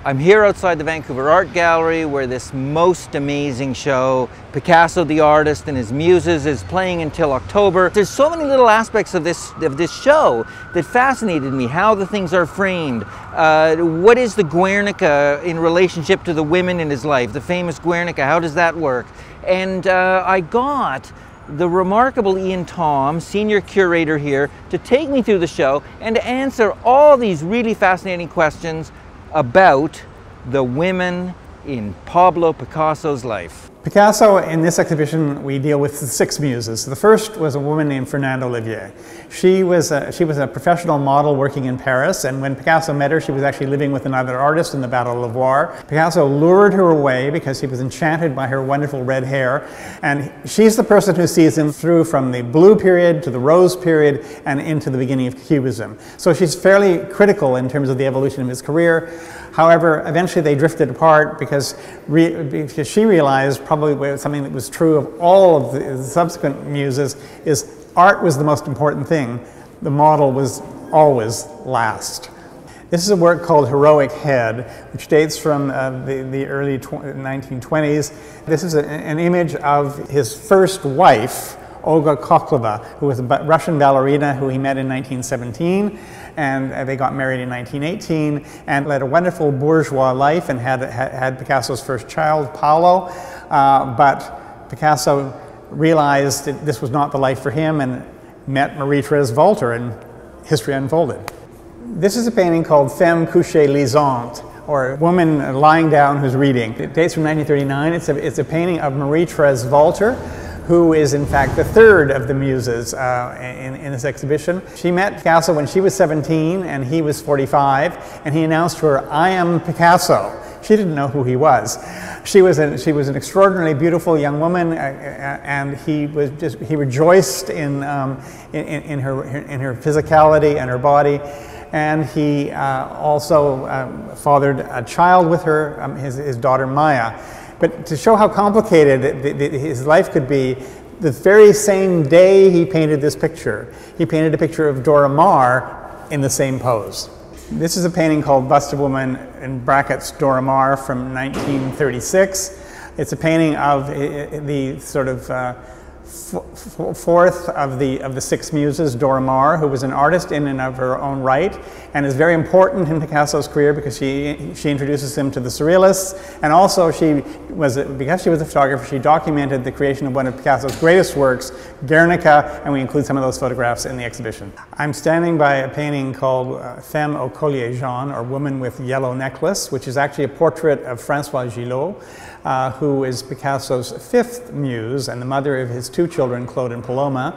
I'm here outside the Vancouver Art Gallery where this most amazing show, Picasso the Artist and His Muses, is playing until October. There's so many little aspects of this show that fascinated me. How the things are framed. What is the Guernica in relationship to the women in his life? The famous Guernica, how does that work? And I got the remarkable Thom, senior curator here, to take me through the show and to answer all these really fascinating questions about the women in Pablo Picasso's life. Picasso, in this exhibition, we deal with the 6 muses. The first was a woman named Fernande Olivier. She was a professional model working in Paris, and when Picasso met her, she was actually living with another artist in the Battle of Loire. Picasso lured her away because he was enchanted by her wonderful red hair, and she's the person who sees him through from the blue period to the rose period and into the beginning of Cubism. So she's fairly critical in terms of the evolution of his career. However, eventually they drifted apart because she realized, probably something that was true of all of the subsequent muses, is art was the most important thing. The model was always last. This is a work called Heroic Head, which dates from the early 1920s. This is an image of his first wife, Olga Koklova, who was a Russian ballerina who he met in 1917, and they got married in 1918 and led a wonderful bourgeois life and had Picasso's first child, Paolo. But Picasso realized that this was not the life for him and met Marie-Thérèse Walter, and history unfolded. This is a painting called Femme couchée lisante, or Woman Lying Down Who's Reading. It dates from 1939. It's a painting of Marie-Thérèse Walter, who is in fact the third of the muses in this exhibition. She met Picasso when she was 17 and he was 45, and he announced to her, "I am Picasso." She didn't know who he was. She was an extraordinarily beautiful young woman, and he rejoiced in her physicality and her body. And he also fathered a child with her, his daughter Maya. But to show how complicated his life could be, the very same day he painted this picture, he painted a picture of Dora Maar in the same pose. This is a painting called Bust of Woman, in brackets, Dora Maar, from 1936. It's a painting of the sort of fourth of the 6 muses, Dora Maar, who was an artist in and of her own right, and is very important in Picasso's career because she introduces him to the Surrealists, and also because she was a photographer, she documented the creation of one of Picasso's greatest works, Guernica, and we include some of those photographs in the exhibition. I'm standing by a painting called Femme au collier jaune, or Woman with Yellow Necklace, which is actually a portrait of Françoise Gillot, who is Picasso's 5th muse and the mother of his 2 children, Claude and Paloma.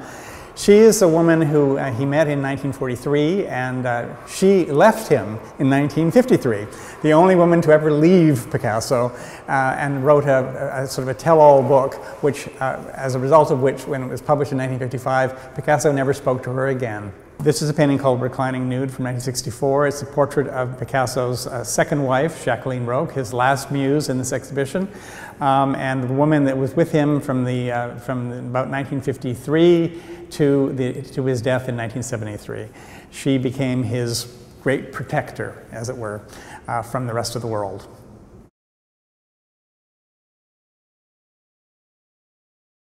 She is a woman who he met in 1943, and she left him in 1953. The only woman to ever leave Picasso, and wrote a sort of a tell-all book, which, as a result of which, when it was published in 1955, Picasso never spoke to her again. This is a painting called Reclining Nude from 1964. It's a portrait of Picasso's second wife, Jacqueline Roque, his last muse in this exhibition, and the woman that was with him from about 1953 to his death in 1973. She became his great protector, as it were, from the rest of the world.